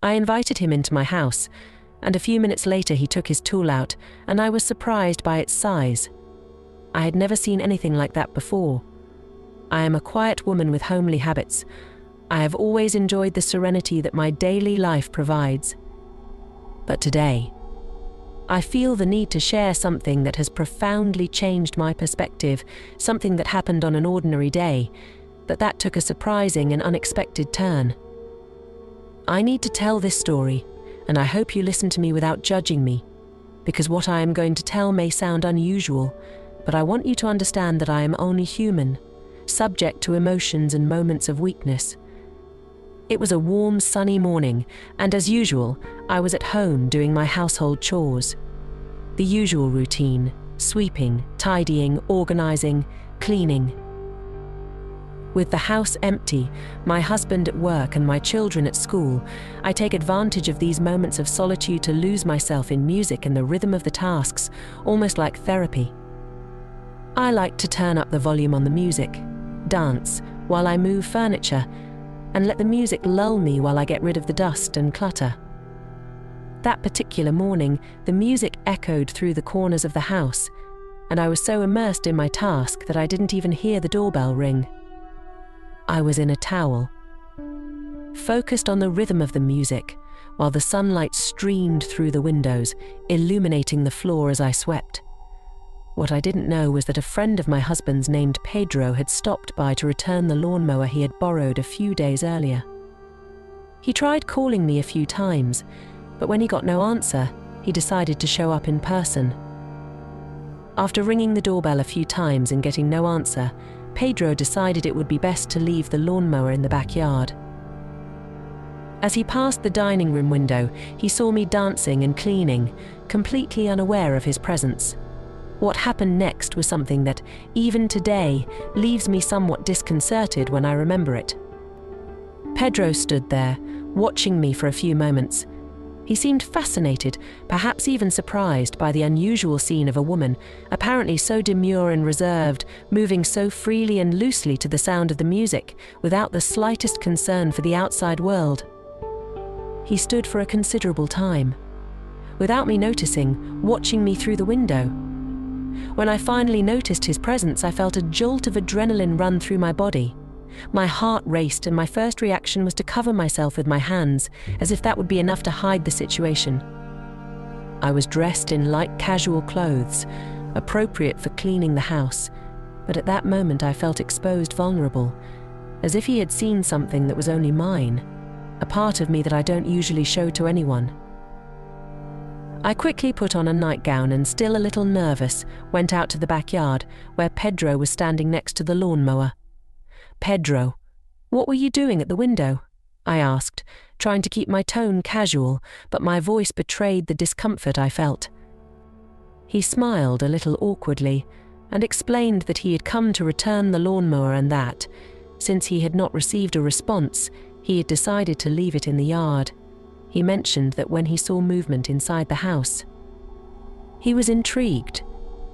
I invited him into my house, and a few minutes later he took his tool out, and I was surprised by its size. I had never seen anything like that before. I am a quiet woman with homely habits. I have always enjoyed the serenity that my daily life provides. But today, I feel the need to share something that has profoundly changed my perspective, something that happened on an ordinary day, but that took a surprising and unexpected turn. I need to tell this story, and I hope you listen to me without judging me, because what I am going to tell may sound unusual, but I want you to understand that I am only human, subject to emotions and moments of weakness. It was a warm, sunny morning, and as usual, I was at home doing my household chores. The usual routine: sweeping, tidying, organizing, cleaning. With the house empty, my husband at work and my children at school, I take advantage of these moments of solitude to lose myself in music and the rhythm of the tasks, almost like therapy. I like to turn up the volume on the music, dance while I move furniture, and let the music lull me while I get rid of the dust and clutter. That particular morning, the music echoed through the corners of the house, and I was so immersed in my task that I didn't even hear the doorbell ring. I was in a towel, focused on the rhythm of the music, while the sunlight streamed through the windows, illuminating the floor as I swept. What I didn't know was that a friend of my husband's named Pedro had stopped by to return the lawnmower he had borrowed a few days earlier. He tried calling me a few times, but when he got no answer, he decided to show up in person. After ringing the doorbell a few times and getting no answer, Pedro decided it would be best to leave the lawnmower in the backyard. As he passed the dining room window, he saw me dancing and cleaning, completely unaware of his presence. What happened next was something that, even today, leaves me somewhat disconcerted when I remember it. Pedro stood there, watching me for a few moments. He seemed fascinated, perhaps even surprised by the unusual scene of a woman, apparently so demure and reserved, moving so freely and loosely to the sound of the music, without the slightest concern for the outside world. He stood for a considerable time, without me noticing, watching me through the window. When I finally noticed his presence, I felt a jolt of adrenaline run through my body. My heart raced, and my first reaction was to cover myself with my hands, as if that would be enough to hide the situation. I was dressed in light casual clothes, appropriate for cleaning the house, but at that moment I felt exposed, vulnerable, as if he had seen something that was only mine, a part of me that I don't usually show to anyone. I quickly put on a nightgown and, still a little nervous, went out to the backyard, where Pedro was standing next to the lawnmower. "Pedro, what were you doing at the window?" I asked, trying to keep my tone casual, but my voice betrayed the discomfort I felt. He smiled a little awkwardly and explained that he had come to return the lawnmower and that, since he had not received a response, he had decided to leave it in the yard. He mentioned that when he saw movement inside the house. He was intrigued,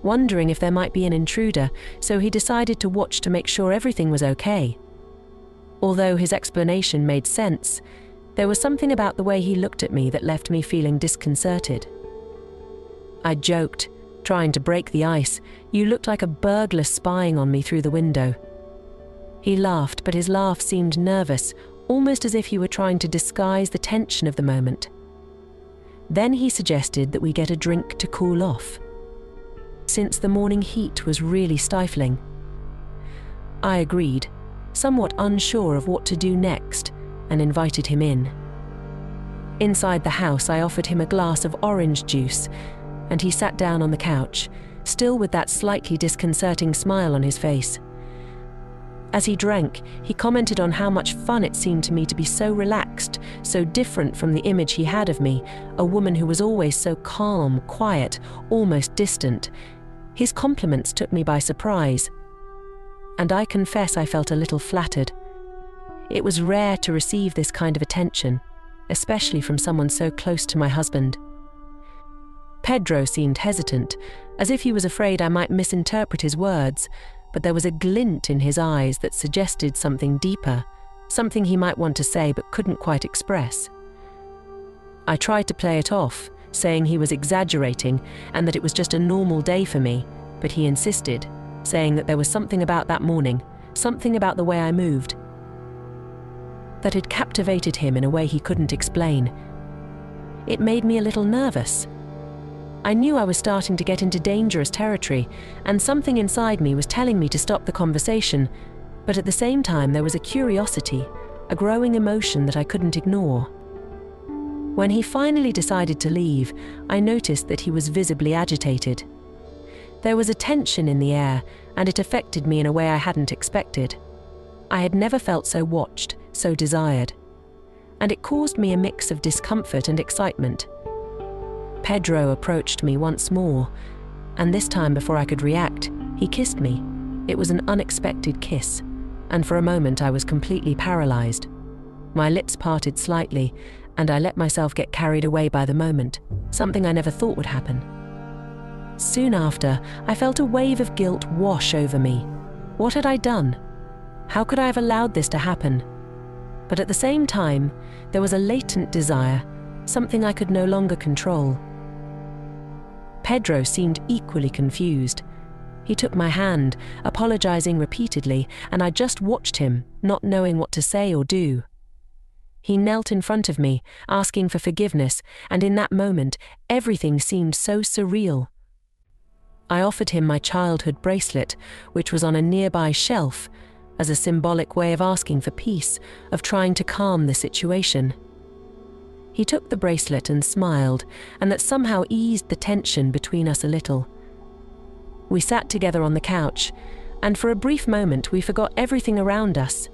wondering if there might be an intruder, so he decided to watch to make sure everything was okay. Although his explanation made sense, there was something about the way he looked at me that left me feeling disconcerted. I joked, trying to break the ice, "You looked like a burglar spying on me through the window." He laughed, but his laugh seemed nervous, almost as if he were trying to disguise the tension of the moment. Then he suggested that we get a drink to cool off, since the morning heat was really stifling. I agreed, somewhat unsure of what to do next, and invited him in. Inside the house, I offered him a glass of orange juice, and he sat down on the couch, still with that slightly disconcerting smile on his face. As he drank, he commented on how much fun it seemed to me to be so relaxed, so different from the image he had of me, a woman who was always so calm, quiet, almost distant. His compliments took me by surprise, and I confess I felt a little flattered. It was rare to receive this kind of attention, especially from someone so close to my husband. Pedro seemed hesitant, as if he was afraid I might misinterpret his words, but there was a glint in his eyes that suggested something deeper, something he might want to say but couldn't quite express. I tried to play it off, saying he was exaggerating and that it was just a normal day for me, but he insisted, saying that there was something about that morning, something about the way I moved, that had captivated him in a way he couldn't explain. It made me a little nervous. I knew I was starting to get into dangerous territory, and something inside me was telling me to stop the conversation, but at the same time there was a curiosity, a growing emotion that I couldn't ignore. When he finally decided to leave, I noticed that he was visibly agitated. There was a tension in the air, and it affected me in a way I hadn't expected. I had never felt so watched, so desired. And it caused me a mix of discomfort and excitement. Pedro approached me once more, and this time before I could react, he kissed me. It was an unexpected kiss, and for a moment I was completely paralyzed. My lips parted slightly, and I let myself get carried away by the moment, something I never thought would happen. Soon after, I felt a wave of guilt wash over me. What had I done? How could I have allowed this to happen? But at the same time, there was a latent desire, something I could no longer control. Pedro seemed equally confused. He took my hand, apologizing repeatedly, and I just watched him, not knowing what to say or do. He knelt in front of me, asking for forgiveness, and in that moment, everything seemed so surreal. I offered him my childhood bracelet, which was on a nearby shelf, as a symbolic way of asking for peace, of trying to calm the situation. He took the bracelet and smiled, and that somehow eased the tension between us a little. We sat together on the couch, and for a brief moment we forgot everything around us.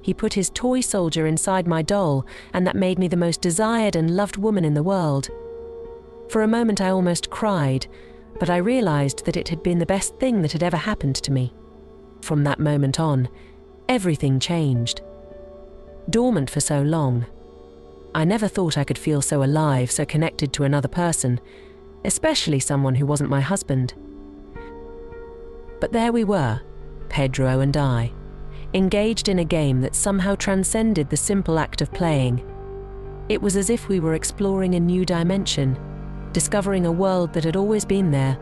He put his toy soldier inside my doll, and that made me the most desired and loved woman in the world. For a moment I almost cried, but I realized that it had been the best thing that had ever happened to me. From that moment on, everything changed. Dormant for so long, I never thought I could feel so alive, so connected to another person, especially someone who wasn't my husband. But there we were, Pedro and I, engaged in a game that somehow transcended the simple act of playing. It was as if we were exploring a new dimension, discovering a world that had always been there,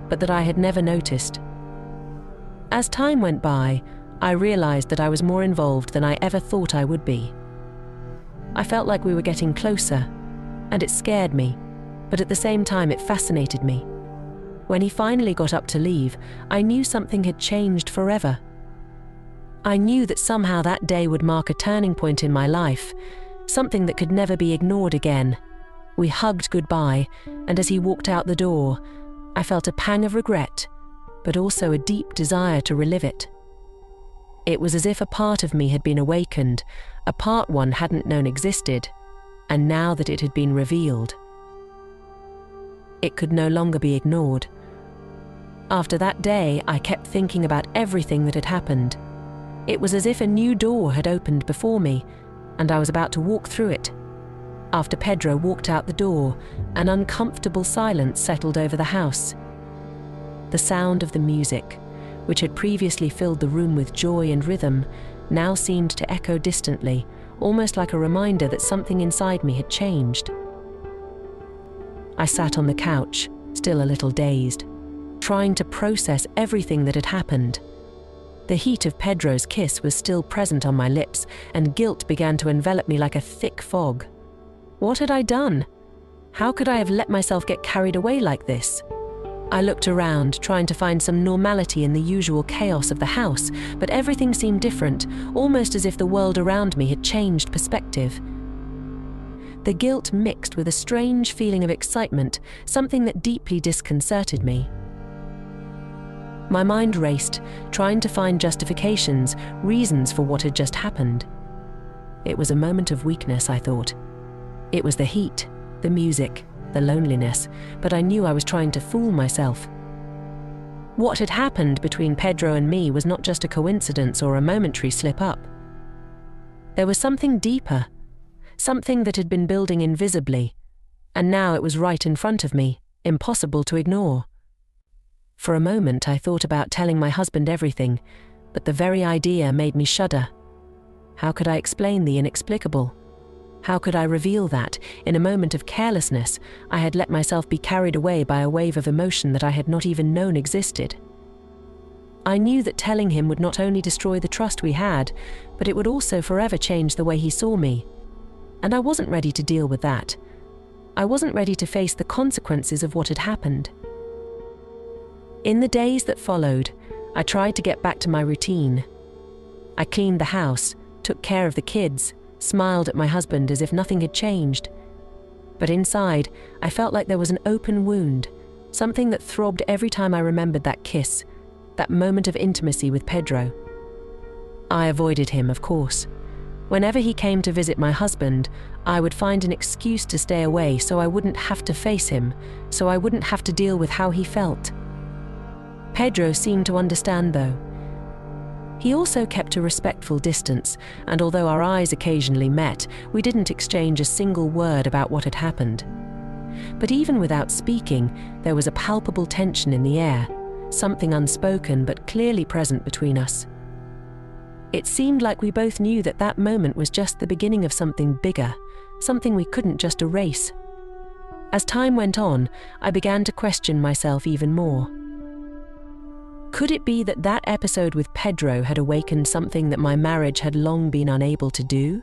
but that I had never noticed. As time went by, I realized that I was more involved than I ever thought I would be. I felt like we were getting closer, and it scared me, but at the same time it fascinated me. When he finally got up to leave, I knew something had changed forever. I knew that somehow that day would mark a turning point in my life, something that could never be ignored again. We hugged goodbye, and as he walked out the door, I felt a pang of regret, but also a deep desire to relive it. It was as if a part of me had been awakened, a part one hadn't known existed, and now that it had been revealed, it could no longer be ignored. After that day, I kept thinking about everything that had happened. It was as if a new door had opened before me, and I was about to walk through it. After Pedro walked out the door, an uncomfortable silence settled over the house. The sound of the music, which had previously filled the room with joy and rhythm, now seemed to echo distantly, almost like a reminder that something inside me had changed. I sat on the couch, still a little dazed, trying to process everything that had happened. The heat of Pedro's kiss was still present on my lips, and guilt began to envelop me like a thick fog. What had I done? How could I have let myself get carried away like this? I looked around, trying to find some normality in the usual chaos of the house, but everything seemed different, almost as if the world around me had changed perspective. The guilt mixed with a strange feeling of excitement, something that deeply disconcerted me. My mind raced, trying to find justifications, reasons for what had just happened. It was a moment of weakness, I thought. It was the heat, the music, the loneliness, but I knew I was trying to fool myself. What had happened between Pedro and me was not just a coincidence or a momentary slip-up. There was something deeper, something that had been building invisibly, and now it was right in front of me, impossible to ignore. For a moment I thought about telling my husband everything, but the very idea made me shudder. How could I explain the inexplicable? How could I reveal that, in a moment of carelessness, I had let myself be carried away by a wave of emotion that I had not even known existed? I knew that telling him would not only destroy the trust we had, but it would also forever change the way he saw me. And I wasn't ready to deal with that. I wasn't ready to face the consequences of what had happened. In the days that followed, I tried to get back to my routine. I cleaned the house, took care of the kids, smiled at my husband as if nothing had changed. But inside, I felt like there was an open wound, something that throbbed every time I remembered that kiss, that moment of intimacy with Pedro. I avoided him, of course. Whenever he came to visit my husband, I would find an excuse to stay away so I wouldn't have to face him, so I wouldn't have to deal with how he felt. Pedro seemed to understand, though. He also kept a respectful distance, and although our eyes occasionally met, we didn't exchange a single word about what had happened. But even without speaking, there was a palpable tension in the air, something unspoken but clearly present between us. It seemed like we both knew that that moment was just the beginning of something bigger, something we couldn't just erase. As time went on, I began to question myself even more. Could it be that that episode with Pedro had awakened something that my marriage had long been unable to do?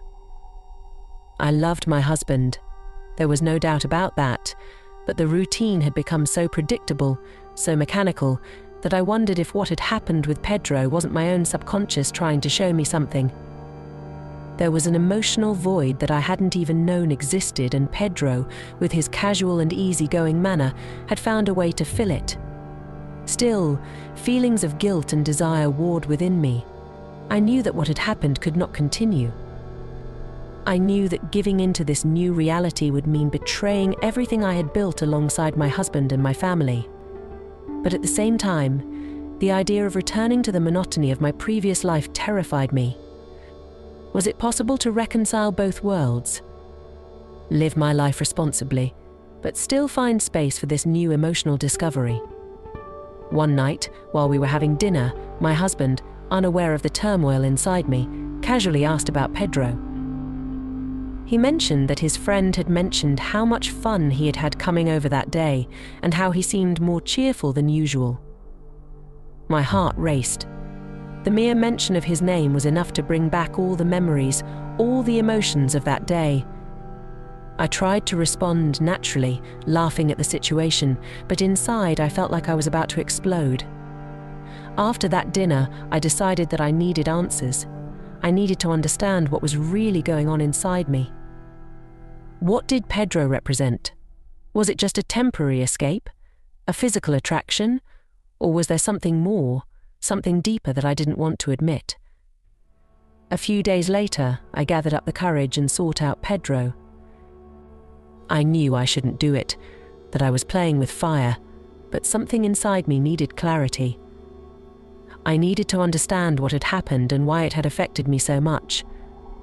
I loved my husband. There was no doubt about that, but the routine had become so predictable, so mechanical, that I wondered if what had happened with Pedro wasn't my own subconscious trying to show me something. There was an emotional void that I hadn't even known existed, and Pedro, with his casual and easygoing manner, had found a way to fill it. Still, feelings of guilt and desire warred within me. I knew that what had happened could not continue. I knew that giving into this new reality would mean betraying everything I had built alongside my husband and my family. But at the same time, the idea of returning to the monotony of my previous life terrified me. Was it possible to reconcile both worlds? Live my life responsibly, but still find space for this new emotional discovery? One night, while we were having dinner, my husband, unaware of the turmoil inside me, casually asked about Pedro. He mentioned that his friend had mentioned how much fun he had had coming over that day and how he seemed more cheerful than usual. My heart raced. The mere mention of his name was enough to bring back all the memories, all the emotions of that day. I tried to respond naturally, laughing at the situation, but inside I felt like I was about to explode. After that dinner, I decided that I needed answers. I needed to understand what was really going on inside me. What did Pedro represent? Was it just a temporary escape? A physical attraction? Or was there something more, something deeper that I didn't want to admit? A few days later, I gathered up the courage and sought out Pedro. I knew I shouldn't do it, that I was playing with fire, but something inside me needed clarity. I needed to understand what had happened and why it had affected me so much.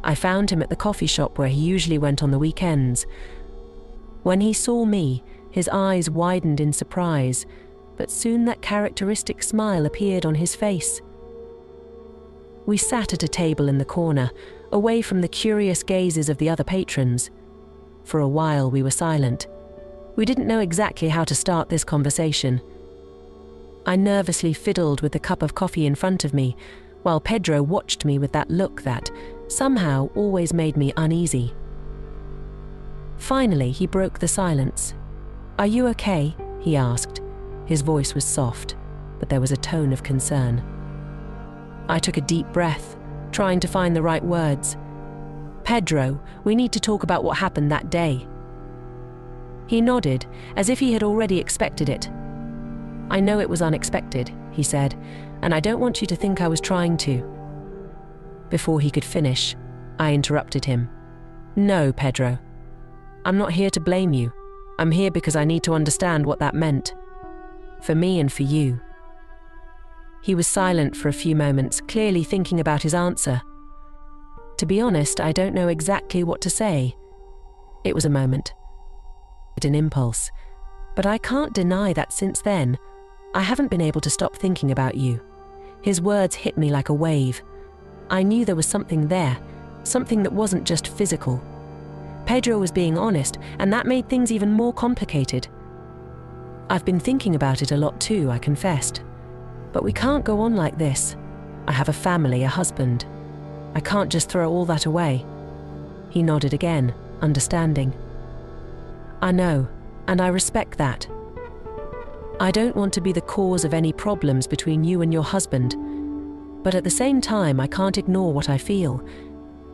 I found him at the coffee shop where he usually went on the weekends. When he saw me, his eyes widened in surprise, but soon that characteristic smile appeared on his face. We sat at a table in the corner, away from the curious gazes of the other patrons. For a while we were silent. We didn't know exactly how to start this conversation. I nervously fiddled with the cup of coffee in front of me, while Pedro watched me with that look that, somehow, always made me uneasy. Finally, he broke the silence. "Are you okay?" he asked. His voice was soft, but there was a tone of concern. I took a deep breath, trying to find the right words. "Pedro, we need to talk about what happened that day." He nodded, as if he had already expected it. "I know it was unexpected," he said, "and I don't want you to think I was trying to." Before he could finish, I interrupted him. "No, Pedro. I'm not here to blame you. I'm here because I need to understand what that meant. For me and for you." He was silent for a few moments, clearly thinking about his answer. To be honest, I don't know exactly what to say. It was a moment, an impulse, but I can't deny that since then, I haven't been able to stop thinking about you. His words hit me like a wave. I knew there was something there, something that wasn't just physical. Pedro was being honest, and that made things even more complicated. I've been thinking about it a lot too, I confessed. But we can't go on like this. I have a family, a husband. I can't just throw all that away. He nodded again, understanding. I know, and I respect that. I don't want to be the cause of any problems between you and your husband, but at the same time I can't ignore what I feel.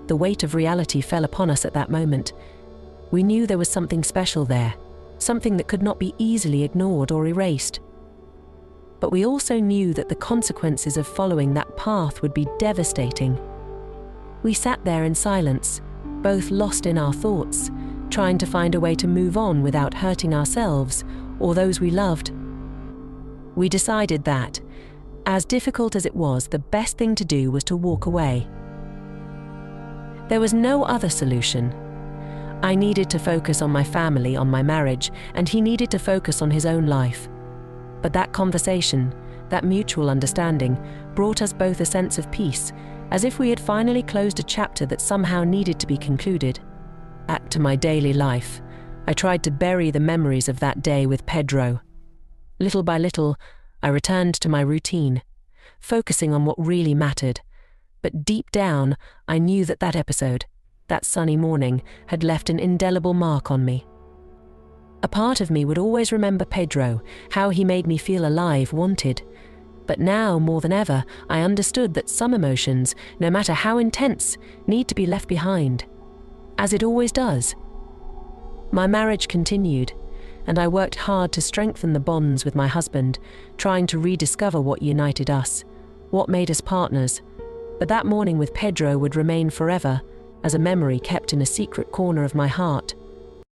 The weight of reality fell upon us at that moment. We knew there was something special there, something that could not be easily ignored or erased. But we also knew that the consequences of following that path would be devastating. We sat there in silence, both lost in our thoughts, trying to find a way to move on without hurting ourselves or those we loved. We decided that, as difficult as it was, the best thing to do was to walk away. There was no other solution. I needed to focus on my family, on my marriage, and he needed to focus on his own life. But that conversation, that mutual understanding, brought us both a sense of peace, as if we had finally closed a chapter that somehow needed to be concluded. Back to my daily life, I tried to bury the memories of that day with Pedro. Little by little, I returned to my routine, focusing on what really mattered. But deep down, I knew that that episode, that sunny morning, had left an indelible mark on me. A part of me would always remember Pedro, how he made me feel alive, wanted. But now, more than ever, I understood that some emotions, no matter how intense, need to be left behind. As it always does. My marriage continued, and I worked hard to strengthen the bonds with my husband, trying to rediscover what united us, what made us partners. But that morning with Pedro would remain forever, as a memory kept in a secret corner of my heart.